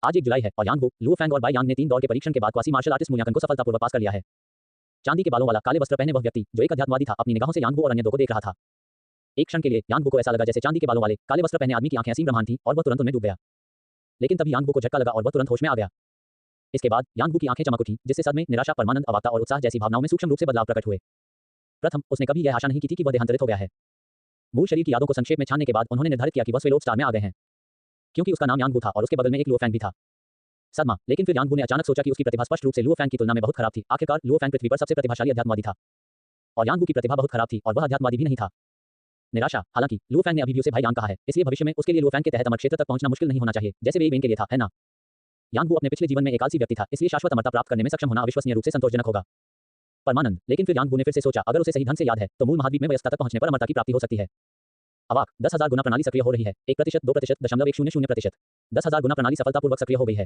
आज 1 जुलाई है और यांग वू, लुओ फैंग और बाई यांग ने 3 दौर के परीक्षण के बाद क्वासी मार्शल आर्टिस्ट मूल्यांकन को सफलतापूर्वक पास कर लिया है। चांदी के बालों वाला काले वस्त्र पहने वह व्यक्ति जो एक अध्यात्मवादी था अपनी निगाहों से यांग वू और अन्य दो को देख रहा था। एक क्षण के लिए यांग वू को ऐसा लगा जैसे चांदी के बालों वाले काले वस्त्र पहने आदमी की आंखें असीम ब्रह्मांड थीं और वह तुरंत उनमें डूब गया। लेकिन तभी यांग वू को झटका लगा और वह तुरंत होश में आ गया। इसके बाद यांग वू की आंखें चमक उठी जिससे सदमे, निराशा, परमानंद, अवाकता और उत्साह जैसी भावनाओं में सूक्ष्म रूप से बदलाव प्रकट हुए। प्रथम, उसने कभी यह आशा नहीं की थी कि वह देहांतरित हो गया है। मूल शरीर की यादों को संक्षेप में छानने के बाद उन्होंने निर्धारित किया कि वह स्वेलोड स्टार में आ गए हैं, क्योंकि उसका नाम यांग वू था और उसके बगल में एक लुओ फैंग भी था। सदमा, लेकिन फिर यांग वू ने अचानक सोचा कि उसकी प्रतिभा स्पष्ट रूप से लुओ फैंग की तुलना में बहुत खराब थी। आखिरकार लुओ फैंग पृथ्वी पर सबसे प्रतिभाशाली अध्यात्मवादी था और यांग वू की प्रतिभा बहुत खराब थी और वह अध्यात्मवादी भी नहीं था। निराशा, हालांकि लुओ फैंग ने अभी भी उसे भाई यांग कहा है, इसलिए भविष्य में उसके लिए लुओ फैंग के तहत अमर क्षेत्र तक पहुंचना मुश्किल नहीं होना चाहिए, जैसे वे वेन के लिए था, है ना? यांग वू अपने पिछले जीवन में एक आलसी व्यक्ति था, इसलिए शाश्वत अमरता प्राप्त करने में सक्षम होना अविश्वसनीय रूप से संतोषजनक होगा। परमानंद, लेकिन फिर यांग वू ने फिर से सोचा, अगर उसे सही ढंग से याद है तो मूल महाद्वीप में वयस्कता तक पहुंचने पर अमरता की प्राप्ति हो सकती है। अवाक, 10,000 गुना प्रणाली सक्रिय हो रही है, 1%, 2%, 0.100%, 10,000 गुना प्रणाली सफलतापूर्वक सक्रिय हो गई है।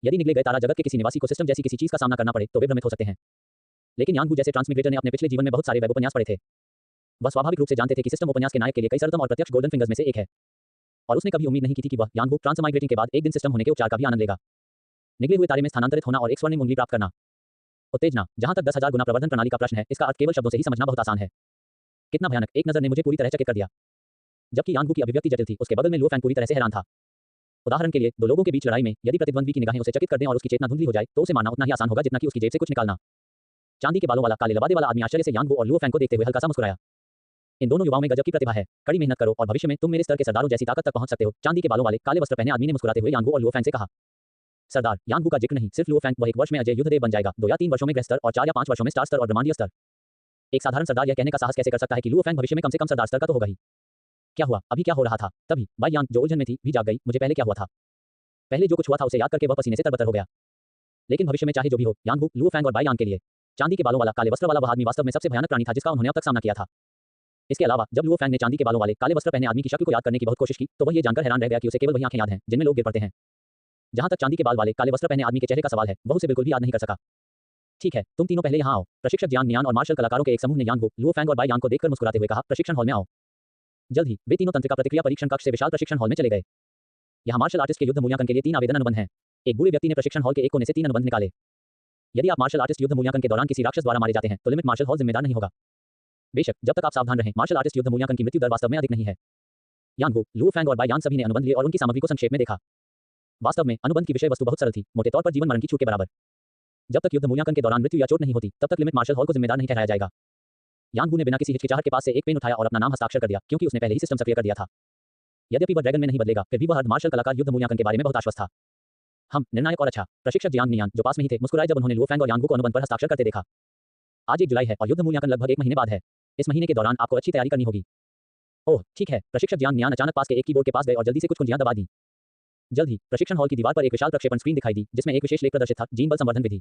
यदि निगले गए तारा जगत के किसी निवासी को सिस्टम जैसी किसी चीज का सामना करना पड़े तो वे भ्रमित हो सकते हैं। लेकिन यांग वू जैसे ट्रांसमिग्रेटर ने अपने पिछले जीवन में बहुत सारे वेब उपन्यास पढ़े थे। वह स्वाभाविक रूप से जानते थे कि सिस्टम उपन्यास के नायक के लिए कई सरतम और प्रत्यक्ष गोल्डन फिंगर्स में से एक है, और उसने कभी उम्मीद नहीं की थी कि वह यांग वू ट्रांसमाइग्रेटिंग के बाद एक दिन सिस्टम होने के उपचार का भी आनंद लेगा। निगले हुए तारे में स्थानांतरित होना और एक स्वर्णिम उंगली प्राप्त करना। उत्तेजना, जहां तक 10,000 गुना प्रवर्धन प्रणाली का प्रश्न है, इसका अर्थ केवल शब्दों से ही समझना बहुत आसान है। कितना भयानक, एक नजर ने मुझे पूरी तरह चकित कर दिया। जबकि यांग वू की अभिव्यक्ति जटिल थी, उसके बगल में लुओ फैंग पूरी तरह से हैरान था। उदाहरण के लिए, दो लोगों के बीच लड़ाई में यदि प्रतिद्वंद्वी की निगाहें उसे चकित कर दें और उसकी चेतना धुंधली हो जाए तो उसे मारना उतना ही आसान होगा जितना कि उसकी जेब से कुछ निकालना। चांदी के बालों वाला काले लबादे वाला आदमी आश्चर्य से यांग वू और लुओ फैंग को देखते हुए हल्का सा मुस्कुराया। इन दोनों युवाओं में गजब की प्रतिभा है, कड़ी मेहनत करो और भविष्य में तुम मेरे स्तर के सरदारों जैसी ताकत तक पहुंच सकते हो। चांदी के बालों वाले काले वस्त्र पहने आदमी ने मुस्कुराते हुए यांग वू और लुओ फैंग से कहा। सरदार, यांग वू का जिक्र नहीं, सिर्फ लुओ फैंग, वह 1 वर्ष में अजय युद्धदेव बन जाएगा, 2 या 3 वर्षों में ग्रह स्तर और 4 या 5 वर्षों में स्टार स्तर और ब्रह्मांडीय स्तर। एक साधारण सरदार यह कहने का साहस कैसे कर सकता है कि लुओ फैंग भविष्य में कम से कम सरदार स्तर का तो होगा ही। क्या हुआ, अभी क्या हो रहा था? तभी बाई यांग, जो उलझन में थी, भी जाग गई। मुझे पहले क्या हुआ था? पहले जो कुछ हुआ था उसे याद करके वह पसीने से तरबतर हो गया। लेकिन भविष्य में चाहे जो भी हो, यांग वू, लुओ फैंग और बाई यांग के लिए चांदी के बालों वाला काले वस्त्र वाला वह आदमी वास्तव में सबसे भयानक प्राणी था जिसका उन्होंने अब तक सामना किया था। इसके अलावा जब लुओ फैंग ने चांदी के बालों वाले काले वस्त्र पहने आदमी की शक्ल को याद करने की बहुत कोशिश की तो वह ये जानकर हैरान रह गया कि उसे केवल वही आंखें याद हैं जिनमें लोग गिर पड़ते हैं। जहां तक चांदी के बाल वाले काले वस्त्र पहने आदमी के चेहरे का सवाल है, वह उसे बिल्कुल भी याद नहीं कर सका। ठीक है, तुम तीनों पहले यहाँ आओ। प्रशिक्षक जियांग नियान और मार्शल कलाकारों के एक समूह ने यांग वू, लुओ फैंग और बाई यांग को देखकर मुस्कुराते हुए कहा, प्रशिक्षण हॉल में आओ। जल्द ही वे तीनों तंत्रिका प्रतिक्रिया परीक्षण कक्ष से विशाल प्रशिक्षण हॉल में चले गए। यहाँ मार्शल आर्टिस्ट के युद्ध मूल्यांकन के लिए 3 आवेदन अनुबंध हैं। एक बूढ़े व्यक्ति ने प्रशिक्षण हॉल के एक कोने से 3 अनुबंध निकाले। यदि आप मार्शल आर्टिस्ट युद्ध मूल्यांकन के दौरान किसी राक्षस द्वारा मारे जाते हैं तो लिमिट मार्शल हॉल जिम्मेदार नहीं होगा। बेशक, जब तक आप सावधान रहें, मार्शल आर्टिस्ट युद्ध मूल्यांकन की मृत्यु दर वास्तव में अधिक नहीं है। यांग वू, लुओ फैंग और बाई यांग सभी ने अनुबंध लिए और उनकी सामग्री को संक्षेप में देखा। वास्तव में अनुबंध की विषय वस्तु बहुत सरल थी, मोटे तौर पर जीवन मरण की छूट के बराबर। जब तक युद्ध मूल्यांकन के दौरान मृत्यु या चोट नहीं होती तब तक लिमिट मार्शल हॉल को जिम्मेदार नहीं ठहराया जाएगा। यांग वू ने बिना किसी हिचकिचाहट के पास से एक पेन उठाया और अपना नाम हस्ताक्षर कर दिया, क्योंकि उसने पहले ही सिस्टम सक्रिय कर दिया था। यद्यपि वह ड्रैगन में नहीं बदलेगा, फिर भी वह अर्ध मार्शल कलाकार युद्ध मूल्यांकन के बारे में बहुत आश्वस्त था। हम निर्णायक और अच्छा। प्रशिक्षक जियांग नियान, जो पास में ही थे, मुस्कुराए जब उन्होंने लुओ फैंग और यांग वू को अनुबंध पर हस्ताक्षर करते देखा। आज 1 जुलाई है और युद्ध मूल्यांकन लगभग 1 महीने बाद है। इस महीने के दौरान आपको अच्छी तैयारी करनी होगी। ओह ठीक है, प्रशिक्षक जियांग नियान अचानक पास के एक कीबोर्ड के पास गए और जल्दी से कुछ कुंजियां दबा दी। जल्द ही प्रशिक्षण हॉल की दीवार पर एक विशाल प्रक्षेपण स्क्रीन दिखाई दी जिसमें एक विशेष लेख प्रदर्शित था, जीन बल संवर्धन विधि।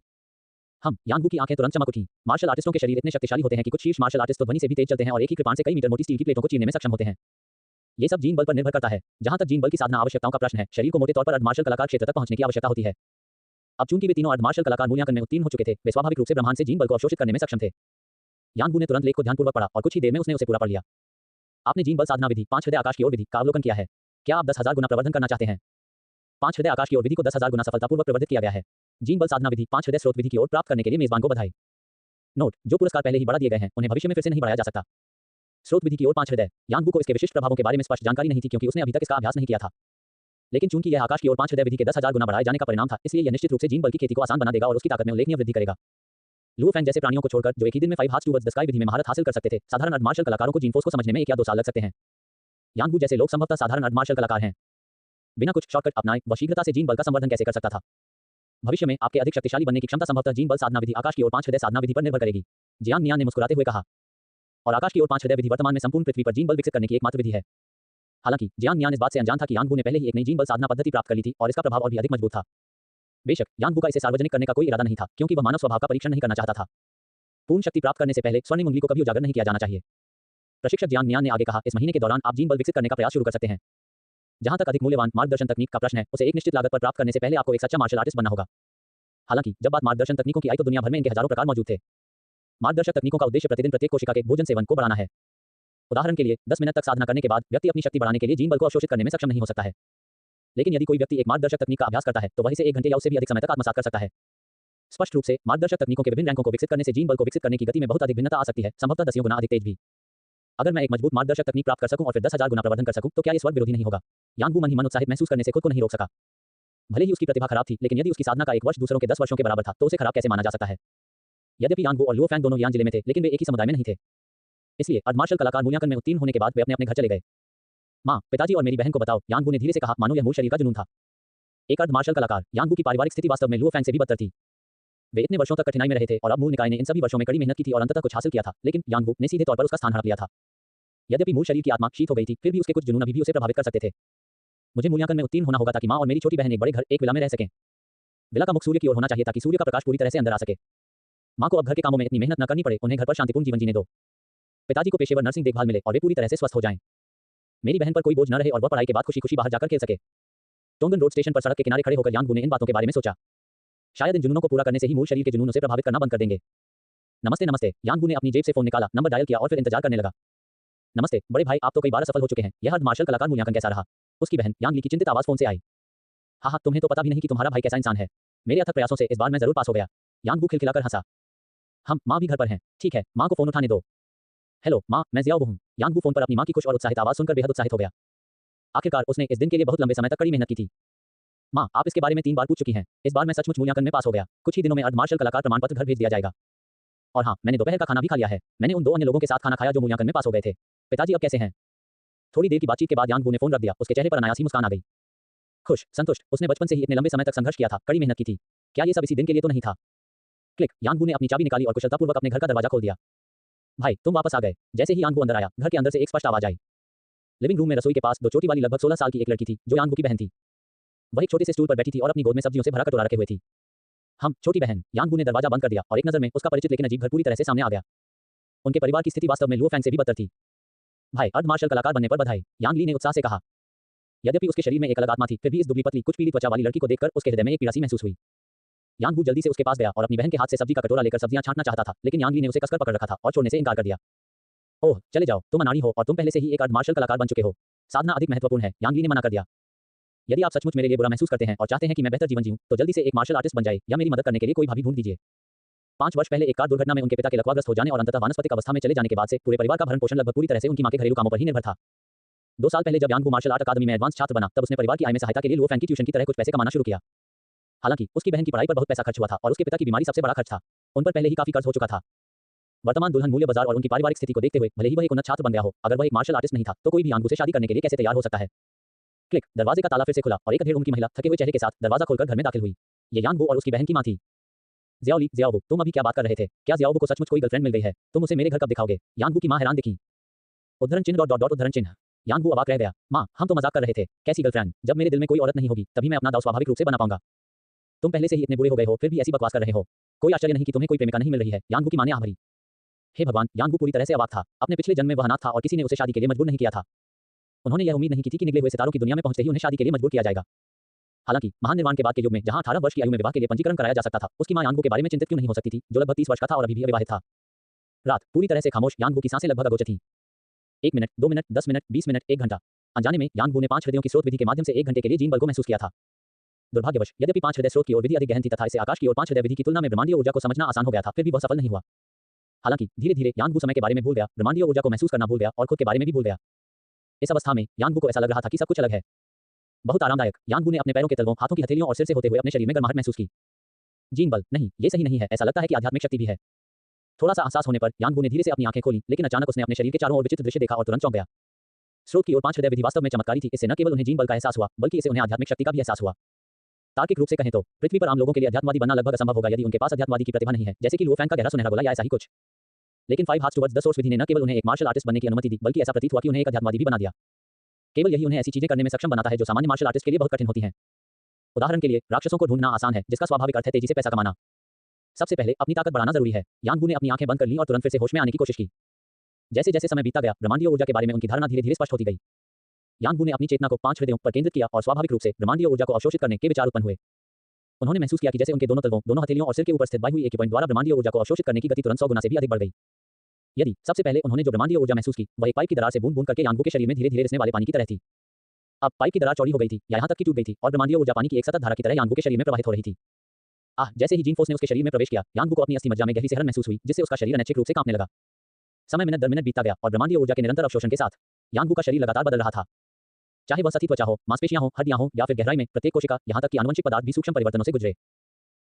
हम यांग वू की आंखें तुरंत चमक उठी। मार्शल आर्टिस्टों के शरीर इतने शक्तिशाली होते हैं कि कुछ शीर्ष मार्शल आर्टिस्ट तो ध्वनि से भी तेज चलते हैं और एक ही कृपाण से कई मीटर मोटी स्टील की प्लेटों को चीरने में सक्षम होते हैं। ये सब जीन बल पर निर्भर करता है। जहां तक जीन बल की साधना आवश्यकताओं का प्रश्न है, शरीर को मोटे तौर पर अर्धमार्शल कलाकार क्षेत्र तक पहुंचने की आवश्यकता होती है। अब चूंकि वे तीनों अर्धमार्शल कलाकार मूल्यांकन में उत्तीर्ण हो चुके थे, वे स्वाभाविक रूप से ब्रह्मांड से जीन बल को अवशोषित करने में सक्षम थे। यांग वू ने तुरंत लेख को ध्यानपूर्वक पढ़ा और कुछ ही देर में उसने उसे पूरा पढ़ लिया। आपने जीन बल साधना विधि 5 हृदय आकाश की ओर विधि का अवलोकन किया है। क्या आप 10,000 गुना प्रवर्धन करना चाहते हैं? 5 हृदय आकाश की ओर विधि को 10,000 गुना सफलतापूर्वक प्रवर्धित किया गया है। जीन बल साधना विधि 5 हृदय स्रोत विधि की ओर प्राप्त करने के लिए मेजबान को बधाई। नोट, जो पुरस्कार पहले ही बढ़ा दिए गए हैं उन्हें भविष्य में फिर से नहीं बढ़ाया जा सकता। स्रोत विधि की ओर 5 हृदय। यांग वू को इसके विशिष्ट प्रभावों के बारे में स्पष्ट जानकारी नहीं थी क्योंकि उसने अभी तक इसका अभ्यास नहीं किया था। लेकिन चूंकि यह आकाश की ओर 5 हृदय विधि के 10,000 गुना बढ़ाए जाने का परिणाम था, इसलिए यह निश्चित रूप से जीन बल की खेती को आसान बना देगा और उसकी ताकत में उल्लेखनीय वृद्धि करेगा। लुओ फैंग जैसे प्राणियों को छोड़कर जो एक ही दिन में 5 हार्ट्स टूवर्ड्स द स्काई विधि में महारत हासिल कर सकते थे, साधारण अर्धमार्शल कलाकारों को जीन फोर्स को समझने में 1 या 2 साल लग सकते हैं। यांग वू जैसे लोग संभवतः साधारण अर्धमार्शल कलाकार हैं। बिना कुछ शॉर्टकट अपनाए वह शीघ्रता से जीन बल का संवर्धन कैसे कर सकता था? भविष्य में आपके अधिक शक्तिशाली बनने की क्षमता संभवतः जीन बल साधना विधि आकाश की ओर 5 हृदय साधना विधि पर निर्भर करेगी, जियांग नियान ने मुस्कुराते हुए कहा। और आकाश की ओर 5 हृदय विधि वर्तमान में संपूर्ण पृथ्वी पर जीन बल विकसित करने की एकमात्र विधि है। हालांकि जियांग नियान इस बात से अनजान था कि यांग वू ने पहले ही एक नई जीन बल साधना पद्धति प्राप्त कर ली थी और इसका प्रभाव और भी अधिक मजबूत था। बेशक यांग वू का इसे सार्वजनिक करने का कोई इरादा नहीं था, क्योंकि वह मानव स्वभाव का परीक्षण नहीं करना चाहता था। पूर्ण शक्ति प्राप्त करने से पहले स्वर्णिम उंगली को कभी उजागर नहीं किया जाना चाहिए। प्रशिक्षक जियांग नियान ने आगे कहा, इस महीने के दौरान आप जीन बल विकसित करने का प्रयास शुरू कर सकते हैं। जहां तक अधिक मूल्यवान मार्गदर्शन तकनीक का प्रश्न है, उसे एक निश्चित लागत पर प्राप्त करने से पहले आपको एक सच्चा मार्शल आर्टिस्ट बनना होगा। हालांकि जब बात मार्गदर्शन तकनीकों की आई तो दुनिया भर में इनके हजारों प्रकार मौजूद थे। मार्गदर्शक तकनीकों का उद्देश्य प्रतिदिन प्रत्येक कोशिका के भोजन सेवन को बढ़ाना है। उदाहरण के लिए 10 मिनट तक साधना करने के बाद व्यक्ति अपनी शक्ति बढ़ाने के लिए जीन बल को अवशोषित करने में सक्षम नहीं हो सकता है। लेकिन यदि कोई व्यक्ति एक मार्गदर्शक तकनीक का अभ्यास करता है तो वह इसे 1 घंटे या उससे भी अधिक समय तक आत्मसात कर सकता है। स्पष्ट रूप से मार्गदर्शक तकनीकों के विभिन्न रैंकों को विकसित करने से जीन बल को विकसित करने की गति में बहुत अधिक भिन्नता आ सकती है, संभवतः दसियों गुना अधिक तेज भी। अगर मैं एक मजबूत मार्गदर्शक तकनीक प्राप्त कर सकूं और फिर 10,000 गुना प्रवर्धन कर सकूं तो क्या ये स्वर्ग विरोधी नहीं होगा? यांग वू मन ही मन उत्साहित महसूस करने से खुद को नहीं रोक सका। भले ही उसकी प्रतिभा खराब थी, लेकिन यदि उसकी साधना का 1 वर्ष दूसरों के 10 वर्षों के बराबर था तो उसे खराब कैसे माना जा सकता है? यद्यपि यांग वू और लुओ फैंग दोनों यान जिले में थे, लेकिन वे एक ही समुदाय में नहीं थे। इसलिए अर्धमार्शल कलाकार मूल्यांकन में उत्तीर्ण होने के बाद वे अपने अपने घर चले गए। माँ, पिताजी और मेरी बहन को बताओ, यांग वू ने धीरे से कहा, मानो यह मूल शरीर का जुनून था। एक अर्धमार्शल कलाकार। यांग वू की पारिवारिक स्थिति वास्तव में लुओ फैंग से भी बदतर थी। वे इतने वर्षों तक कठिनाई में रहे थे और अब मूल निकाय ने इन सभी वर्षों में कड़ी मेहनत की थी और अंततः कुछ हासिल किया था, लेकिन यांग वू ने सीधे तौर पर उसका स्थान हड़प लिया था। यद्यपि मूल शरीर की आत्मा शीत हो गई थी, फिर भी उसके कुछ जुनून अभी भी उसे प्रभावित कर सकते थे। मुझे मूल्यांकन में उत्तीर्ण होना होगा ताकि माँ और मेरी छोटी बहन एक बड़े घर, एक विला में रह सकें। विला का मुख सूर्य की ओर होना चाहिए ताकि सूर्य का प्रकाश पूरी तरह से अंदर आ सके। माँ को अब घर के कामों में इतनी मेहनत न करनी पड़े, उन्हें घर पर शांतिपूर्ण जीवन जीने दो। पिताजी को पेशेवर नर्सिंग देखभाल मिले और वे पूरी तरह से स्वस्थ हो जाएं। मेरी बहन पर कोई बोझ न रहे और वह पढ़ाई के बाद खुशी-खुशी बाहर जाकर खेल सके। टोंगन रोड स्टेशन पर सड़क के किनारे खड़े होकर यांग वू ने इन बातों के बारे में सोचा। शायद इन जुनूनों को पूरा करने से ही मूल शरीर के जुनून उसे प्रभावित करना बंद कर देंगे। नमस्ते नमस्ते। यांग वू ने अपनी जेब से फोन निकाला, नंबर डायल किया और फिर इंतजार करने लगा। नमस्ते बड़े भाई, आप तो कई बार असफल हो चुके हैं। यह अर्धमार्शल कलाकार मूल्यांकन कैसा रहा? उसकी बहन यांग ली की चिंतित आवाज फोन से आई। हाँ, तुम्हें तो पता भी नहीं कि तुम्हारा भाई कैसा इंसान है। मेरे अथक प्रयासों से इस बार मैं जरूर पास हो गया। यांग वू खिलखिलाकर हंसा। हम माँ भी घर पर हैं। ठीक है, माँ को फोन उठाने दो। हेलो माँ, मैं जियाओ हूँ। यांग वू फोन पर अपनी माँ की खुश और उत्साहित आवाज सुनकर बेहद उत्साहित हो गया। आखिरकार उसने इस दिन के लिए बहुत लंबे समय तक कड़ी मेहनत की थी। माँ, आप इसके बारे में 3 बार पूछ चुकी हैं। इस बार मैं सचमुच मूल्यांकन में पास हो गया। कुछ ही दिनों में अर्धमार्शल कलाकार प्रमाण पत्र घर भेज दिया जाएगा। और हाँ, मैंने दोपहर का खाना भी खा लिया है। मैंने उन 2 अन्य लोगों के साथ खाना खाया जो मूल्यांकन में पास हो गए थे। पिताजी अब कैसे हैं? थोड़ी देर की बातचीत के बाद यांग वू ने फोन रख दिया। उसके चेहरे पर अनायास ही मुस्कान आ गई। खुश, संतुष्ट। उसने बचपन से ही इतने लंबे समय तक संघर्ष किया था, कड़ी मेहनत की थी। क्या ये सब इसी दिन के लिए तो नहीं था? क्लिक। यांग वू ने अपनी चाबी निकाली और कुशलतापूर्वक अपने घर का दरवाजा खोल दिया। भाई, तुम वापस आ गए। जैसे ही यांग वू अंदर आया, घर के अंदर से एक स्पष्ट आवाज आई। लिविंग रूम में रसोई के पास 2 चोटी वाली लगभग 16 साल की एक लड़की थी जो यांग वू की बहन थी। वह एक छोटे से स्टूल पर बैठी थी और अपनी गोद में सब्जियों से भरा कटोरा रखे हुए थी। हम छोटी बहन। यांग वू ने दरवाजा बंद कर दिया और एक नजर में उसका परिचित लेकिन अजीब घर पूरी तरह से सामने आ गया। उनके परिवार की स्थिति वास्तव में लुओ फैंग से भी बदतर थी। भाई, अर्धमार्शल कलाकार बनने पर बधाई, यांग ली ने उत्साह से कहा। यद्यपि उसके शरीर में एक अलग आत्मा थी, फिर भी इस दुबली पतली कुछ पीली त्वचा वाली लड़की को देखकर उसके हृदय में एक पीड़ासी महसूस हुई। यांग वू जल्दी से उसके पास गया और अपनी बहन के हाथ से सब्जी का कटोरा लेकर सब्जियां छांटना चाहता था, लेकिन यांग ली ने उसे कसकर पकड़ रखा था और छोड़ने से इनकार कर दिया। ओह, चले जाओ, तुम अनाड़ी हो और तुम पहले से ही एक अर्धमार्शल कलाकार बन चुके हो। साधना अधिक महत्वपूर्ण है, यांग ली ने मना कर दिया। यदि आप सचमुच मेरे लिए बुरा महसूस करते हैं और चाहते हैं कि मैं बेहतर जीवन जीऊं, तो जल्दी से एक मार्शल आर्टिस्ट बन जाए या मेरी मदद करने के लिए कोई भाभी ढूंढ दीजिए। 5 वर्ष पहले एक कार दुर्घटना में उनके पिता के लकवाग्रस्त हो जाने और अंततः वानस्पतिक अवस्था में चले जाने के बाद से पूरे परिवार का भरण पोषण लगभग पूरी तरह से उनकी मां के घरेलू कामों पर ही निर्भर था। 2 साल पहले जब यांग वू मार्शल आर्ट अकादमी में एडवांस छात्र बना, तब उसने परिवार की आय में सहायता के लिए लुओ फैंग की ट्यूशन की तरह कुछ पैसे कमाना शुरू किया। हालांकि उसकी बहन की पढ़ाई पर बहुत पैसा खर्च हुआ था और उसके पिता की बीमारी सबसे बड़ा खर्च था। उन पर पहले ही काफी कर्ज हो चुका था। वर्तमान दुल्हन मूल्य बाजार और उनकी पारिवारिक स्थिति को देखते हुए भले ही वह एक उन्नत छात्र बन गया हो, अगर वह एक मार्शल आर्टिस्ट नहीं था तो कोई भी यांग वू से शादी करने के लिए कैसे तैयार हो सकता है? क्लिक। दरवाजे का ताला फिर से खुला और एक अधेड़ उम्र की महिला थके हुए चेहरे के साथ दरवाजा खोलकर घर में दाखिल हुई। ये यांग वू और उसकी बहन की मां थी। जियाओ, तुम अभी क्या बात कर रहे थे? क्या जियाओ को सचमुच कोई गर्लफ्रेंड मिल गई है? तुम उसे मेरे घर कब दिखाओगे? यांग वू की मां हैरान दिखी। उद्धरण चिन्ह डॉट डॉट डॉट उद्धरण चिन्ह। यांग वू अवाक रह गया। मां, हम तो मजाक कर रहे थे। कैसी गर्लफ्रेंड? जब मेरे दिल में कोई औरत नहीं होगी तभी मैं अपना दाव स्वाभाविक रूप से बना पाऊंगा। तुम पहले से ही इतने बुरे हो गए हो, फिर भी ऐसी बकवास कर रहे हो। कोई आश्चर्य नहीं कि तुम्हें कोई प्रेमिका नहीं मिल रही है। यांग वू की मां ने आह भरी। हे भगवान, यांग वू पूरी तरह से अवाक था। अपने पिछले जन्म में वह अनाथ था और किसी ने उसे शादी के लिए मजबूर नहीं किया था। उन्होंने यह उम्मीद नहीं की थी कि निकले हुए सितारों की दुनिया में पहुंचते ही उन्हें शादी के लिए मजबूर किया जाएगा। हालांकि महान निर्माण के बाद के युग में जहां 18 वर्ष की आयु में विवाह के लिए पंजीकरण कराया जा सकता था, उसकी मां यांग वू के बारे में चिंतित क्यों नहीं हो सकती थी, जो लगभग 30 वर्ष का था और अभी भी अविवाहित था। रात पूरी तरह से खामोश, यांग वू की सांसें लगभग अगोचर थीं। 1 मिनट, 2 मिनट, 10 मिनट, 20 मिनट, 1 घंटा। अनजाने में यांग वू ने 5 हृदयों की स्रोत विधि के माध्यम से 1 घंटे के लिए जीन बल को महसूस किया था। दुर्भाग्यवश यद्यपि 5 हृदय स्रोत की ओर विधि अधिक गहन थी तथा इसे आकाश की ओर 5 हृदय विधि की तुलना में ब्रह्मांडीय ऊर्जा को समझना आसान हो गया था, फिर भी वह सफल नहीं हुआ। हालांकि धीरे-धीरे यांग वू समय के बारे में भूल गया, ब्रह्मांडीय ऊर्जा को महसूस करना भूल गया और खुद के बारे में भी भूल गया। इस अवस्था में यांग वू को ऐसा लग रहा था कि सब कुछ अलग है। बहुत आरामदायक। यांग वू ने अपने पैरों के तलवों, हाथों की हथेलियों और सिर से होते हुए अपने शरीर में गर्माहट महसूस की। जीन बल नहीं, ये सही नहीं है। ऐसा लगता है कि आध्यात्मिक शक्ति भी है। थोड़ा सा एहसास होने पर यांग वू ने धीरे से अपनी आंखें खोली, लेकिन अचानक उसने अपने शरीर के चारों ओर विचित्र दृश्य देखा और तुरंत चौंक गया। स्रोत की ओर 5 हृदय विधि वास्तव में चमत्कारी थी। इससे न केवल उन्हें जीन बल का एहसास हुआ, बल्कि इससे उन्हें आध्यात्मिक शक्ति का भी एहसास हुआ। तार्किक रूप से कहें तो पृथ्वी पर आम लोगों के लिए अध्यात्मवादी बनना लगभग असंभव होगा यदि उनके पास अध्यात्मवादी की प्रतिभा नहीं है, जैसे कि लुओ फैंग का गहरा सुनहरा गोला या ऐसा ही कुछ। लेकिन 5 हाथ टुवर्ड्स द सोर्स विधि ने न केवल उन्हें एक मार्शल आर्टिस्ट बनने की अनुमति दी, बल्कि ऐसा प्रतीत हुआ कि उन्हें एक अध्यात्मवादी भी बना दिया। केवल यही उन्हें ऐसी चीजें करने में सक्षम बनाता है जो सामान्य मार्शल आर्टिस्ट के लिए बहुत कठिन होती हैं। उदाहरण के लिए, राक्षसों को ढूंढना आसान है, जिसका स्वाभाविक अर्थ है तेजी से पैसा कमाना। सबसे पहले अपनी ताकत बढ़ाना जरूरी है। यांग वू ने अपनी आंखें बंद कर लीं और तुरंत फिर से होश में आने की कोशिश की। जैसे जैसे समय बीतता गया, ब्रह्मांडीय ऊर्जा के बारे में उनकी धारणा धीरे-धीरे स्पष्ट होती गई। यांग वू ने अपनी चेतना को 5 हृदयों पर केंद्रित किया और स्वाभाविक रूप से ब्रह्मांडीय ऊर्जा को अवशोषित करने के विचार उत्पन्न हुए। उन्होंने महसूस किया कि जैसे उनके दोनों तलवों, दोनों हथेलियों और सिर के ऊपर स्थित बाई हुई एक पॉइंट द्वारा ब्रह्मांडीय ऊर्जा को अवशोषित करने की गति तुरंत 100 गुना से भी अधिक बढ़ गई। यदि सबसे पहले उन्होंने जो ब्रह्मांडीय ऊर्जा महसूस की, वह एक पाइप की दरार से बूंद-बूंद करके यांग वू के शरीर में धीरे-धीरे रिसने वाले पानी की तरह थी। अब पाइप की दरार चौड़ी हो गई थी या यहाँ तक कि टूट गई थी और ब्रह्मांडीय ऊर्जा पानी की एक सतत धारा की तरह यांगबू के शरीर में प्रवाहित हो रही थी। जैसे ही जीन फोर्स ने उसके शरीर में प्रवेश किया, यांगबू को अपनी अस्थि मज्जा में गहरी सिहरन महसूस हुई, जिससे उसका शरीर अनैच्छिक रूप से कांपने लगा। समय मिनट दर मिनट बीतता गया और ब्रह्मांडीय ऊर्जा के निरंतर अवशोषण के साथ यांगबू का शरीर लगातार बदल रहा था। चाहे वह सतही त्वचा हो, मांसपेशियां हो, हड्डियां हो या फिर गहराई में प्रत्येक कोशिका, यहाँ तक कि आनुवंशिक पदार्थ भी सूक्ष्म परिवर्तनों से गुजरे।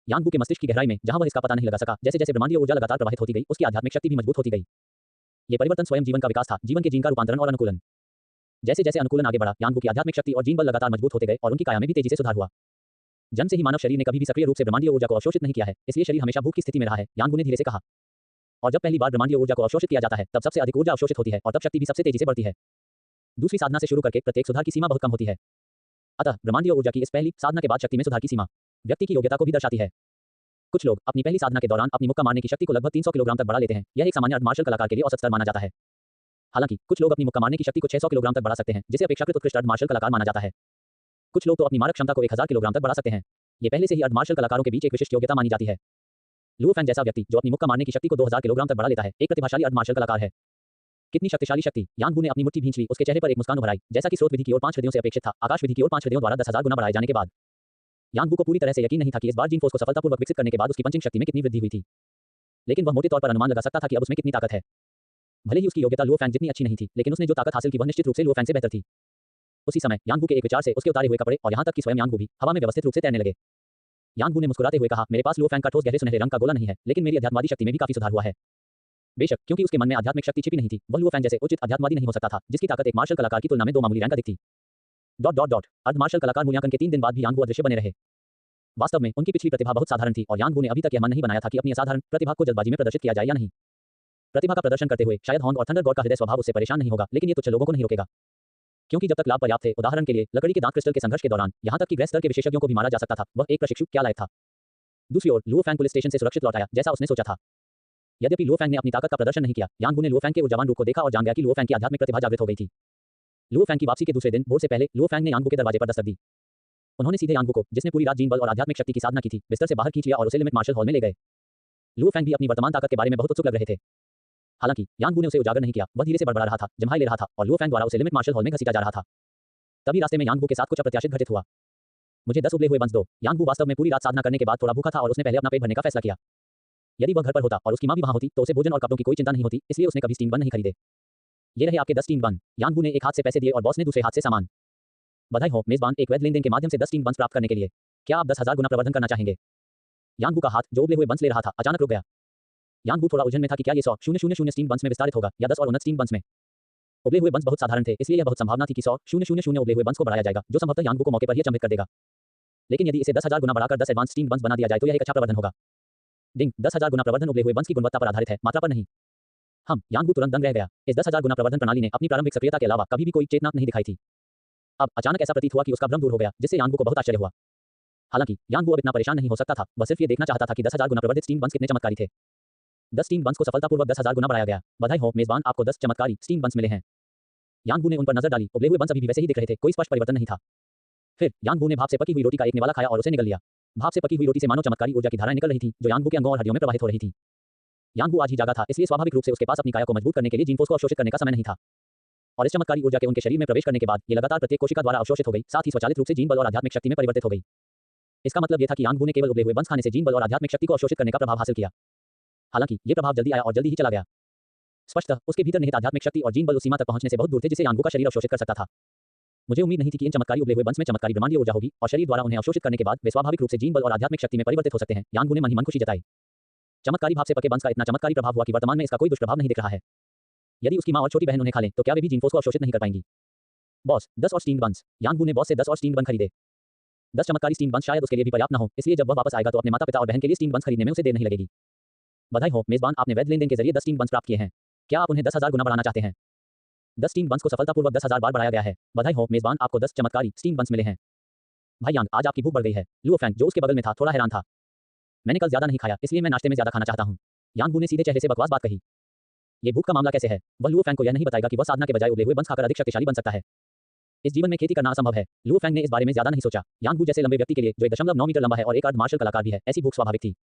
यांगबू के मस्तिष्क की गहराई में, जहां वह इसका पता नहीं लगा सका, जैसे जैसे ब्रह्मांडीय ऊर्जा लगातार प्रवाहित होती गई, उसकी आध्यात्मिक शक्ति भी मजबूत होती गई। ये परिवर्तन स्वयं जीवन का विकास था, जीवन के जीन का रूपांतरण और अनुकूलन। जैसे जैसे अनुकूलन आगे बढ़ा, यांगबू की आध्यात्मिक शक्ति और जीन बल लगातार मजबूत होते गए और उनकी काया में भी तेजी से सुधार हुआ। जन्म से ही मानव शरीर ने कभी भी सक्रिय रूप से ब्रह्मांडीय ऊर्जा को अवशोषित नहीं किया है, इसलिए शरीर हमेशा भूख की स्थिति में रहा है, यांगबू ने धीरे से कहा। और जब पहली बार ब्रह्मांडीय ऊर्जा को अवशोषित किया जाता है, तब सबसे अधिक ऊर्जा अवशोषित होती है और तब शक्ति भी सबसे तेजी से बढ़ती है। दूसरी साधना से शुरू करके प्रत्येक सुधार की सीमा बहुत कम होती है। अतः ब्रह्मांडीय ऊर्जा की इस पहली साधना के बाद शक्ति में सुधार की सीमा व्यक्ति की योग्यता को भी दर्शाती है। कुछ लोग अपनी पहली साधना के दौरान अपनी मुक्का मारने की शक्ति को लगभग 300 किलोग्राम तक बढ़ा लेते हैं। यह एक सामान्य अर्धमार्शल कलाकार के लिए औसत स्तर माना जाता है। हालांकि कुछ लोग अपनी मुक्का मारने की शक्ति को 600 किलोग्राम तक बढ़ा सकते हैं, जिसे अपेक्षाकृत उत्कृष्ट अर्धमार्शल कलाकार माना जाता है। कुछ लोग तो अपनी मारक क्षमता को 1000 किलोग्राम तक बढ़ा सकते हैं। ये पहले से ही अर्धमार्शल कलाकारों के बीच एक विशिष्ट योग्यता मानी जाती है। लुओ फैंग जैसा व्यक्ति जो अपनी मुक्का मारने की शक्ति को 2000 किलोग्राम तक बढ़ा लेता है, एक प्रतिभाशाली अर्धमार्शल कलाकार है। कितनी शक्तिशाली शक्ति! यांगबू ने अपनी मुट्ठी भींच ली, उसके चेहरे पर एक मुस्कान उभर आई, जैसा कि स्रोत विधि की ओर 5 हृदयों से अपेक्षित था, आकाश विधि की ओर 5 हृदयों द्वारा 10,000 गुना बढ़ाए जाने के बाद। यांगबू को पूरी तरह से यकीन नहीं था कि इस बार जीन फोर्स को सफलतापूर्वक विकसित करने के बाद उसकी पंचिंग शक्ति में कितनी वृद्धि हुई थी। लेकिन वह मोटे तौर पर अनुमान लगा सकता था कि अब उसमें कितनी ताकत है। भले ही उसकी योग्यता लुओ फैंग जितनी अच्छी नहीं थी, लेकिन उसने जो ताकत हासिल की वह निश्चित रूप से लुओ फैंग से बेहतर थी। उसी समय यांगबू के एक विचार से उसके उतारे हुए कपड़े और यहाँ तक कि स्वयं यांगबू भी हवा में व्यवस्थित रूप से तैरने लगे। यांगबू ने मुस्कुराते हुए कहा, मेरे पास लुओ फैंग का ठोस गहरे सुनहरे रंग का गोला नहीं है, लेकिन मेरी अध्यात्मवादी शक्ति में भी काफी सुधार हुआ है। बेशक, क्योंकि उसके मन में आध्यात्मिक शक्ति छिपी नहीं थी, वह लुओ फैंग जैसे उचित अध्यात्मवादी नहीं हो सकता था, जिसकी ताकत एक मार्शल कलाकार की तुलना में 2 मामूली रैंक अधिक थी। अर्धमार्शल कलाकार मूल्यांकन के 3 दिन बाद भी यांगबू अदृश्य बने रहे। वास्तव में उनकी पिछली प्रतिभा बहुत साधारण थी और यांगबू ने अभी तक यह मन नहीं बनाया था कि अपनी असाधारण प्रतिभा को जल्दबाजी में प्रदर्शित किया जाए या नहीं। प्रतिभा का प्रदर्शन करते हुए शायद हॉन्ग और थंडर गॉड का हृदय स्वभाव उससे परेशान नहीं होगा, लेकिन ये तुच्छ लोगों को नहीं रोकेगा। क्योंकि जब तक लाभ पर्याप्त थे, उदाहरण के लिए लकड़ी के दांत क्रिस्टल के संघर्ष के दौरान, यहाँ तक कि ग्रह स्तर के विशेषज्ञों को भी मारा जा सकता था, वह एक प्रशिक्षु क्या लायक था। दूसरी ओर लुओ फैंग पुलिस स्टेशन से सुरक्षित लौट आया, जैसा उसने सोचा था। यद्यपि लुओ फैंग ने अपनी ताकत का प्रदर्शन नहीं किया, यांगबू ने लुओ फैंग के ऊर्जावान रूप को देखा और जान गया कि लुओ फैंग की आध्यात्मिक प्रतिभा जागृत हो गई थी। लुओ फैंग की वापसी के दूसरे दिन भोर से पहले लुओ फैंग ने यांगबू के दरवाजे पर दस्तक दी। उन्होंने सीधे यांगबू को, जिसने पूरी रात जीन बल और आध्यात्मिक शक्ति की साधना की थी, बिस्तर से बाहर खींच लिया और उसे लिमिट मार्शल हॉल में ले गए। लुओ फैंग भी अपनी वर्तमान ताकत के बारे में बहुत उत्सुक लग रहे थे। हालांकि यांगबू ने उसे उजागर नहीं किया, वह धीरे से बड़बड़ा रहा था, जम्हाई ले रहा था और लुओ फैंग द्वारा उसे लिमिट मार्शल हॉल में घसीटा जा रहा था। तभी रास्ते में यांगबू के साथ कुछ अप्रत्याशित घटित हुआ। मुझे 10 उबले हुए बंस दो। यांगबू वास्तव में पूरी रात साधना करने के बाद थोड़ा भूखा था और उसने पहले अपना पेट भरने का फैसला किया। यदि वह घर पर होता और उसकी मां भी वहां होती तो उसे भोजन और कपड़ों की कोई चिंता नहीं होती, इसलिए उसने कभी स्टीम बन नहीं खरीदे। ये रहे आपके 10 स्टीम बन। यांगबू ने एक हाथ से पैसे दिए और बॉस ने दूसरे हाथ से सामान। बधाई हो मेजबान, एक वैध लेनदेन के माध्यम से 10 स्टीम बंस प्राप्त करने के लिए। क्या आप 10,000 गुना प्रवर्धन करना चाहेंगे? यांगबू का हाथ जो उबले हुए बंस ले रहा था अचानक रुक गया। यांगबू थोड़ा उलझन में था कि क्या ये 100,000 स्टीम बंस में विस्तारित होगा या 10 और उन्नत स्टीम बंस में। उबले हुए बंस बहुत साधारण थे, इसलिए यह बहुत संभावना थी कि 100,000 उबले हुए बंस को बढ़ाया जाएगा, जो संभवतः यांगबू को मौके पर ही अचंभित कर देगा। लेकिन यदि इसे 10,000 गुना बढ़ाकर 10 एडवांस स्टीम बंस बना दिया जाए तो यह एक अच्छा प्रवर्धन होगा। डिंग, 10,000 गुना प्रवर्धन उबले हुए बंस की गुणवत्ता पर आधारित है, मात्रा पर नहीं। यांगबू तुरंत दंग रह गया। इस 10,000 गुना प्रवर्धन प्रणाली ने अपनी प्रारंभिक सक्रियता के अलावा कभी भी कोई चेतना नहीं दिखाई थी। अब अचानक ऐसा प्रतीत हुआ कि उसका भ्रम दूर हो गया, जिससे यांगबू को बहुत आश्चर्य हुआ। हालांकि यांगबू अब इतना परेशान नहीं हो सकता था, वह सिर्फ ये देखना चाहता था कि 10,000 गुना प्रवर्धित स्टीम बंस कितने चमत्कारी थे। 10 स्टीम बंस को सफलतापूर्वक 10,000 गुना बढ़ाया गया। बधाई हो मेजबान, आपको 10 चमत्कारी स्टीम बंस मिले हैं। यांगबू ने उन पर नजर डाली, उबले हुए बंस अभी भी वैसे ही दिख रहे थे, कोई स्पष्ट परिवर्तन नहीं था। फिर यांगबू ने भाप से पकी हुई रोटी का एक निवाला खाया और उसे निगल लिया। भाप से पकी हुई रोटी से मानो चमत्कारी ऊर्जा की धाराएं निकल रही थी, जो यांगबू के अंगों और हड्डियों में प्रवाहित हो रही थी। यांगबू आज ही जागा था, इसलिए स्वाभाविक रूप से उसके पास अपनी काया को मजबूत करने के लिए जीन फोर्स को अवशोषित करने का समय नहीं था। और इस चमत्कारी ऊर्जा के उनके शरीर में प्रवेश करने के बाद ये लगातार प्रत्येक कोशिका द्वारा अवशोषित हो गई, साथ ही स्वचालित रूप से जीन बल और आध्यात्मिक शक्ति में परिवर्तित हो गई। इसका मतलब यह था कि यांगबू ने केवल उबले हुए बंस खाने से जीन बल और आध्यात्मिक शक्ति को अवशोषित करने का प्रभाव हासिल किया। हालांकि ये प्रभाव जल्दी आया और जल्दी ही चला गया। स्पष्टतः उसके भीतर निहित आध्यात्मिक शक्ति और जीन बल उस सीमा तक पहुंचने से बहुत दूर थे जिसे यांगबू का शरीर अवशोषित कर सकता था। मुझे उम्मीद नहीं थी कि इन चमत्कारी उबले हुए बंस में चमत्कारी ब्रह्मांडीय ऊर्जा होगी और शरीर द्वारा उन्हें अवशोषित करने के बाद वे स्वाभाविक रूप से जीन बल और आध्यात्मिक शक्ति में परिवर्तित हो सकते हैं। यांगबू ने मन ही मन खुशी जताई। चमत्कारी भाप से पके बंस का इतना चमत्कारी प्रभाव हुआ कि वर्तमान में इसका कोई दुष्प्रभाव नहीं दिख रहा है। यदि उसकी मां और छोटी बहन उन्हें खा लें तो क्या वे भी जीन फोर्स को अवशोषित नहीं कर पाएंगी? बॉस, 10 और स्टीम बंस। यांगबू ने बॉस से 10 और स्टीम बन खरीदे। 10 चमत्कारी स्टीम बंस शायद उसके लिए भी पर्याप्त न हो, इसलिए जब वह वापस आएगा तो अपने माता पिता और बहन के लिए स्टीम बंस खरीदने में उसे देर नहीं लगेगी। बधाई हो मेजबान, आपने वैध लेनदेन के जरिए 10 स्टीम बंस प्राप्त किए हैं। क्या आप उन्हें 10,000 गुना बढ़ाना चाहते हैं? 10 स्टीम बंस को सफलतापूर्वक 10,000 बार बढ़ाया गया है। बधाई हो मेजबान, आपको 10 चमत्कारी स्टीम बंस मिले हैं। भाई यांग, आज आपकी भूख बढ़ गई है। लुओ फैंग, जो उसके बगल में था, थोड़ा हैरान था। मैंने कल ज्यादा नहीं खाया, इसलिए मैं नाश्ते में ज्यादा खाना चाहता हूँ। यांगबू ने सीधे चेहरे से बकवास बात कही। ये भूख का मामला कैसे है? वह लुओ फैंग को यह नहीं बताएगा कि वह साधना के बजाय उबले हुए बंस खाकर अधिक शक्तिशाली बन सकता है। इस जीवन में खेती करना असंभव है। लुओ फैंग ने इस बारे में ज्यादा नहीं सोचा। यांगबू जैसे लंबे व्यक्ति के लिए, जो 1.9 मीटर लंबा है और एक अर्ध मार्शल कलाकार भी है, ऐसी भूख स्वाभाविक थी।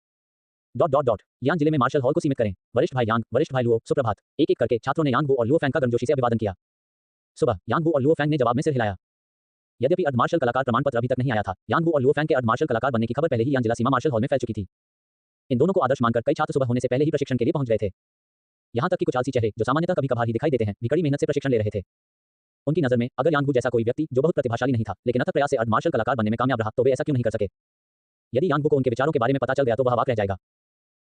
यान जिले में मार्शल हॉल को सीमित करें। वरिष्ठ भाई यांग, वरिष्ठ भाई लुओ, सुप्रभात। एक एक करके छात्रों ने यांगबू और लुओ फैंग का गर्मजोशी से अभिवादन किया। सुबह, यांगबू और लुओ फैंग ने जवाब में सिर हिलाया। यद्यपि अर्धमार्शल कलाकार प्रमाण पत्र अभी तक नहीं आया था, यांग वू और लुओ फैंग के अर्धमार्शल कलाकार बनने की खबर पहले ही यान जिला सीमा मार्शल हॉल में फैल चुकी थी। इन दोनों को आदर्श मानकर कई छात्र सुबह होने से पहले ही प्रशिक्षण के लिए पहुंच गए थे। यहाँ तक कि कुछ आलसी चेहरे, जो सामान्यतः कभी-कभार ही दिखाई देते हैं, भी कड़ी मेहनत से प्रशिक्षण ले रहे थे। उनकी नजर में अगर यांग वू जैसा कोई व्यक्ति जो बहुत प्रतिभाशाली नहीं था, लेकिन अथक प्रयास से अर्धमार्शल कलाकार बनने में कामयाब रहा, तो वे ऐसा क्यों नहीं कर सके? यदि यांग वू को उनके विचारों के बारे में पता चल गया तो वह अवाक रह जाएगा।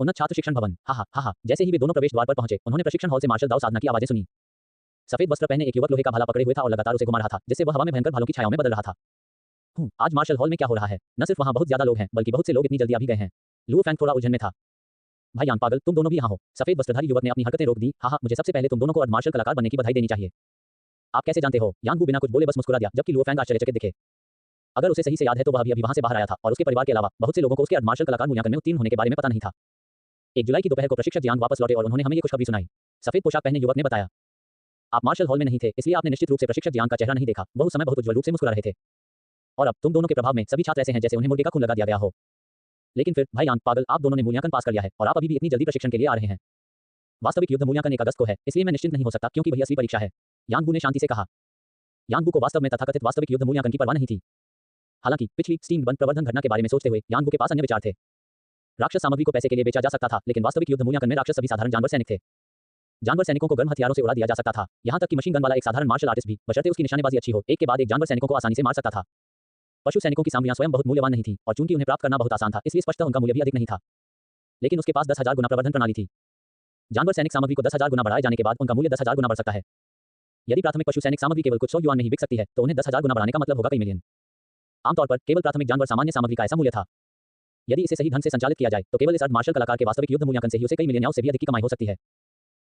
उन्नत छात्र शिक्षण भवन, हा हा। जैसे ही वे दोनों प्रवेश द्वार पर पहुंचे, उन्होंने प्रशिक्षण हॉल से मार्शल दाव साधना की आवाजें सुनी। सफेद वस्त्र पहने एक युवक लोहे का भाला पकड़े हुए था और लगातार उसे घुमा रहा था, जिससे वह हवा में भयंकर भालों की छायाओं में बदल रहा था। आज मार्शल हॉल में क्या हो रहा है? न सिर्फ वहां बहुत ज्यादा लोग हैं, बल्कि बहुत से लोग इतनी जल्दी आ भी गए हैं। लुओ फैंग थोड़ा उलझन में था। भाई यान पागल, तुम दोनों भी यहाँ हो। सफेद वस्त्रधारी युवक ने अपनी हरकतें रोक दी। हाँ, मुझे सबसे पहले तुम दोनों को अर्धमार्शल कलाकार बनने की बधाई देनी चाहिए। आप कैसे जानते हो? यांग वू बिना कुछ बोले बस मुस्कुरा दिया, जबकि लुओ फैंग आश्चर्यचकित दिखे। अगर उसे सही से याद है तो वह अभी वहां से बाहर आया था और उसके परिवार के अलावा बहुत से लोगों को उसके अर्धमार्शल कलाकार मूल्यांकन में उत्तीर्ण होने के बारे में पता नहीं था। 1 जुलाई की दोपहर को प्रशिक्षक यांग वापस लौटे और उन्होंने हमें ये खुशखबरी सुनाई। सफेद पोशाक पहने युवक ने बताया, आप मार्शल हॉल में नहीं थे, इसलिए आपने निश्चित रूप से प्रशिक्षक यांग का चेहरा नहीं देखा। वह उस समय बहुत उज्ज्वल रूप से मुस्कुरा रहे थे। और अब तुम दोनों के प्रभाव में सभी छात्र ऐसे हैं जैसे उन्हें मुर्गे का खून लगा दिया गया हो। लेकिन फिर भाई यांग पागल, आप दोनों ने मूल्यांकन पास कर लिया है और आप अभी भी इतनी जल्दी प्रशिक्षण के लिए आ रहे हैं। वास्तविक युद्ध मूल्यांकन 1 अगस्त को है, इसलिए मैं निश्चिंत नहीं हो सकता क्योंकि वही असली परीक्षा है। यांग वू ने शांति से कहा। यांग वू को वास्तव में तथाकथित वास्तविक युद्ध मूल्यांकन की परवाह नहीं थी। हालांकि पिछली स्टीम बंद प्रवर्धन घटना के बारे में सोचते हुए यांग वू के पास अन्य विचार थे। राक्षस सामग्री को पैसे के लिए बेचा जा सकता था, लेकिन वास्तविक युद्ध मूल्यांकन में राक्षस सभी साधारण जानवर सैनिक थे। जानवर सैनिकों को गर्म हथियारों से उड़ा दिया जा सकता था, यहाँ तक कि मशीन गन वाला एक साधारण मार्शल आर्टिस्ट भी, बशर्ते उसकी निशानेबाजी अच्छी हो, एक के बाद एक जानवर सैनिकों को आसानी से मार सकता था। पशु सैनिकों की सामग्रियां स्वयं बहुत मूल्यवान नहीं थी और चूंकि उन्हें प्राप्त करना बहुत आसान था, इसलिए स्पष्टतः उनका मूल्य भी अधिक नहीं था। लेकिन उसके पास 10,000 गुना प्रवर्धन प्रणाली थी। जानवर सैनिक सामग्री को 10,000 गुना बढ़ाए जाने के बाद उनका मूल्य 10,000 गुना बढ़ सकता है। यदि प्राथमिक पशु सैनिक सामग्री केवल कुछ 100 युआन में ही बिक सकती है, तो उन्हें 10,000 गुना बढ़ाने का मतलब होगा कई मिलियन। आमतौर पर केवल प्राथमिक जानवर सामान्य सामग्री का ऐसा मूल्य था। यदि इसे सही ढंग से संचालित किया जाए तो केवल इस अर्धमार्शल कलाकार के वास्तविक युद्ध मूल्यांकन से ही उसे कई मिलियन या उससे भी अधिक की कमाई हो सकती है।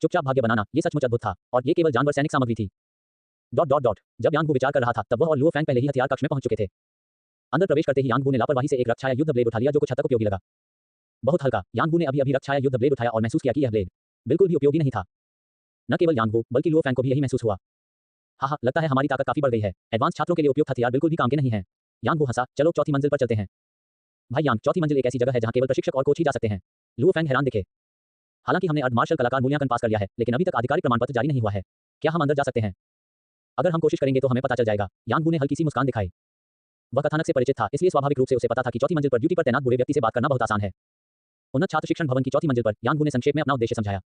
चुपचाप भाग्य बनाना, ये सचमुच अद्भुत था, और ये केवल जानवर सैनिक सामग्री थी। ... जब यांग वू विचार कर रहा था तब वह और लुओ फैंग पहले ही हथियार कक्ष में पहुंच चुके थे। अंदर प्रवेश करते ही यांग वू ने लापरवाही से एक रक्षा या युद्ध ब्लेड उठा लिया जो कुछ हद तक उपयोगी लगा। बहुत हल्का। यांग वू ने अभी रक्षा या युद्ध ब्लेड उठाया और महसूस किया कि यह ब्लेड बिल्कुल भी उपयोगी नहीं था। न केवल यांग वू बल्कि लुओ फैंग को भी यही महसूस हुआ। हाँ, लगता है हमारी ताकत काफी बढ़ गई है। एडवांस छात्रों के लिए उपयुक्त हथियार बिल्कुल भी काम के नहीं है। यांग वू हंसा। चलो चौथी मंजिल पर चलते हैं। भाई यांग, चौथी मंजिल एक ऐसी जगह है जहां केवल प्रशिक्षक और कोच ही जा सकते हैं। लुओ फैंग हैरान दिखे। हालांकि हमने अर्धमार्शल कलाकार मूल्यांकन पास कर लिया है, लेकिन अभी तक आधिकारिक प्रमाण पत्र जारी नहीं हुआ है। क्या हम अंदर जा सकते हैं? अगर हम कोशिश करेंगे तो हमें पता चल जाएगा। यांग वू ने हल्की सी मुस्कान दिखाई। वह कथानक से परिचित था, इसलिए स्वाभाविक रूप से उसे पता था कि चौथी मंजिल पर ड्यूटी पर तैनात बूढ़े व्यक्ति से बात करना बहुत आसान है। उन्नत छात्र शिक्षण भवन की चौथी मंजिल पर यांग वू ने संक्षेप में अपना उद्देश्य समझाया।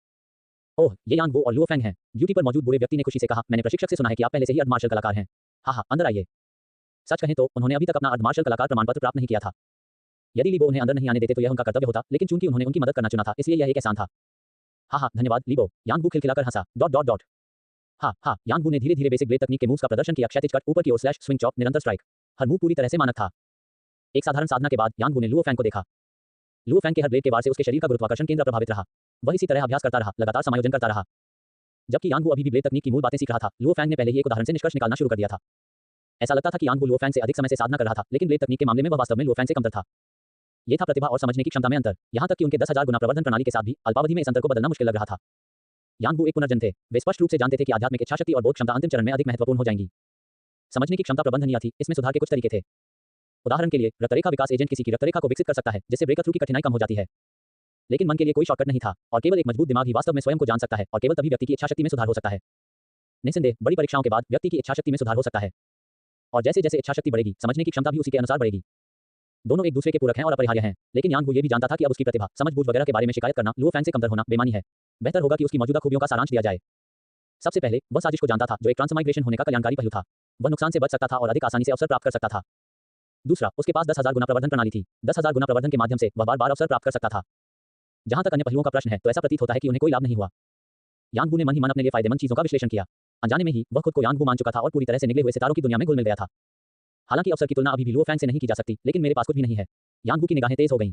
ओह, ये यांग वू और लुओ फैंग हैं। ड्यूटी पर मौजूद बूढ़े व्यक्ति ने खुशी से कहा, मैंने प्रशिक्षक से सुना है कि आप पहले से ही अर्धमार्शल कलाकार हैं। हाँ, अंदर आइए। सच कहें तो उन्होंने अभी तक अपना अर्धमार्शल कलाकार प्रमाण पत्र प्राप्त नहीं किया था। यदि लीबो उन्हें अंदर नहीं आने देते तो यह उनका कर्तव्य होता, लेकिन चूंकि उन्होंने उनकी मदद करना चुना था, इसलिए यह एक एहसान था। हाँ, धन्यवाद लीबो। यांग वू खिलखिलाकर हंसा। ... हाँ, यांग वू ने धीरे धीरे बेसिक ब्लेड तकनीक के मूव्स का प्रदर्शन किया। क्षैतिज कट, ऊपर की ओर स्लैश, स्विंग चॉप, निरंतर स्ट्राइक। हर मूव पूरी तरह से मानक था। एक साधारण साधना के बाद यांग वू ने लुओ फैंग को देखा। लुओ फैंग के हर ब्लेड के वार से उसके शरीर का गुरुत्वाकर्षण केंद्र प्रभावित रहा। वह इसी तरह अभ्यास करता रहा, लगातार समायोजन करता रहा। जबकि यांग वू अभी भी ब्लेड तकनीक की मूल बातें सीख रहा था, लुओ फैंग ने पहले ही एक उदाहरण से निष्कर्ष निकालना शुरू कर दिया था। ऐसा लगता था कि यांग वू लुओ फैंग से अधिक समय से साधना कर रहा था, लेकिन ब्लेड तकनीक के मामले में वह वास्तव में लुओ फैंग से कमतर था। यह था प्रतिभा और समझने की क्षमता में अंतर। यहाँ तक कि उनके 10,000 गुना प्रवर्धन प्रणाली के साथ भी अल्पावधि में इस अंतर को बदलना मुश्किल लग रहा था। यांग वू एक पुनर्जन थे। वे स्पष्ट रूप से जानते थे कि आध्यात्मिक इच्छाशक्ति और बोध क्षमता अंतिम चरण में अधिक महत्वपूर्ण हो जाएंगी। समझने की क्षमता प्रबंधनीय थी, इसमें सुधार के कुछ तरीके थे। उदाहरण के लिए, रक्तरेखा विकास एजेंट किसी की रक्तरेखा को विकसित कर सकता है, जिससे ब्रेक थ्रू की कठिनाई कम हो जाती है। लेकिन मन के लिए कोई शॉर्टकट नहीं था, और केवल एक मजबूत दिमाग ही वास्तव में स्वयं को जान सकता है, और केवल तभी व्यक्ति की इच्छाशक्ति में सुधार हो सकता है। निस्संदेह, बड़ी परीक्षाओं के बाद व्यक्ति की इच्छाशक्ति में सुधार हो सकता है, और जैसे जैसे इच्छाशक्ति बढ़ेगी, समझने की क्षमता भी उसी के अनुसार बढ़ेगी। दोनों एक दूसरे के पूरक हैं और अपरिहार्य हैं, लेकिन यांग वू ये भी जानता था कि अब उसकी प्रतिभा, समझ-बूझ वगैरह के बारे में शिकायत करना लुओ फैंग से कमतर होना बेईमानी है। बेहतर होगा कि उसकी मौजूदा खूबियों का सारांश दिया जाए। सबसे पहले, वह साजिश को जानता था, जो एक ट्रांसमाइग्रेशन होने का कल्याणकारी पहलू था। वह नुकसान से बच सकता था और अधिक आसानी से अवसर प्राप्त कर सकता था। दूसरा, उसके पास 10,000 गुना प्रवर्धन प्रणाली थी। 10,000 गुना प्रवर्धन के माध्यम से वह बार-बार अवसर प्राप्त कर सकता था। जहां तक अन्य पहलुओं का प्रश्न है, तो ऐसा प्रतीत होता है कि उन्हें कोई लाभ नहीं हुआ। यांग वू ने मन ही मन अपने लिए फायदेमंद चीजों का विश्लेषण किया। अनजाने में ही वह खुद को यांग वू मान चुका था और पूरी तरह से निकले हुए सितारों की दुनिया में घुल मिल गया था। हालांकि अवसर की तुलना अभी भी लुओ फैंग से नहीं की जा सकती, लेकिन मेरे पास कुछ भी नहीं है। यांग वू की निगाहें तेज हो गईं।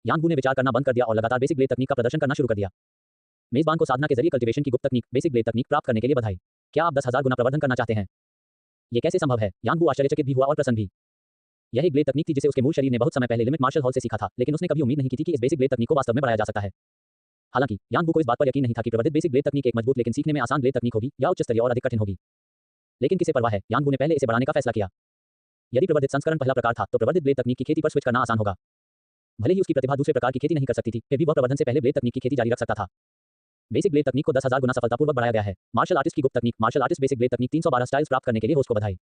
यांग वू ने विचार करना बंद कर दिया और लगातार बेसिक ब्लेड तकनीक का प्रदर्शन करना शुरू कर दिया। मेजबान को साधना के जरिए कल्टीवेशन की गुप्त तकनीक, बेसिक ब्लेड तकनीक प्राप्त करने के लिए बधाई। क्या आप 10,000 गुना प्रवर्धन करना चाहते हैं? ये कैसे संभव है? यांग वू आश्चर्यचकित भी हुआ और प्रसन्न भी। यह एक ब्लेड तकनीक थी जिसे उसके मूल शरीर ने बहुत समय पहले लिमिट मार्शल हॉल से सीखा था, लेकिन उसने कभी उम्मीद नहीं की थी कि इस बेसिक ब्लेड तकनीक को वास्तव में बढ़ाया जा सकता है। हालांकि यांग वू को इस बात पर यकीन नहीं था कि प्रवर्धित बेसिक ब्लेड तकनीक एक मजबूत लेकिन सीखने में आसान ब्लेड तकनीक होगी या उच्च स्तरीय और अधिक कठिन होगी। लेकिन किसे परवाह है, यांग वू ने पहले इसे बढ़ाने का फैसला किया। यदि प्रवर्धित संस्करण पहला प्रकार था, तो प्रवर्धित ब्लेड तकनीक की खेती पर स्विच करना आसान होगा। भले ही उसकी प्रतिभा दूसरे प्रकार की खेती नहीं कर सकती थी, फिर भी वह प्रवर्धन से पहले ब्लेड तकनीक की खेती जारी रख सकता था। बेसिक ब्लेड तकनीक को 10,000 गुना सफलतापूर्वक बढ़ाया गया है। मार्शल आर्टिस्ट की गुप्त तकनीक, मार्शल आर्टिस्ट बेसिक ब्लेड तकनीक 312 स्टाइल्स प्राप्त करने के लिए होस्ट को बधाई।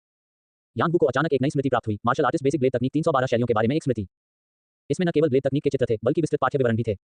यांग वू को अचानक एक नई स्मृति प्राप्त हुई, मार्शल आर्टिस्ट बेसिक ब्लेड तकनीक 312 शैलियों के बारे में एक स्मृति। इसमें न केवल ब्लेड तकनीक के चित्र थे, बल्कि विस्तृत पाठ्य विवरण भी थे।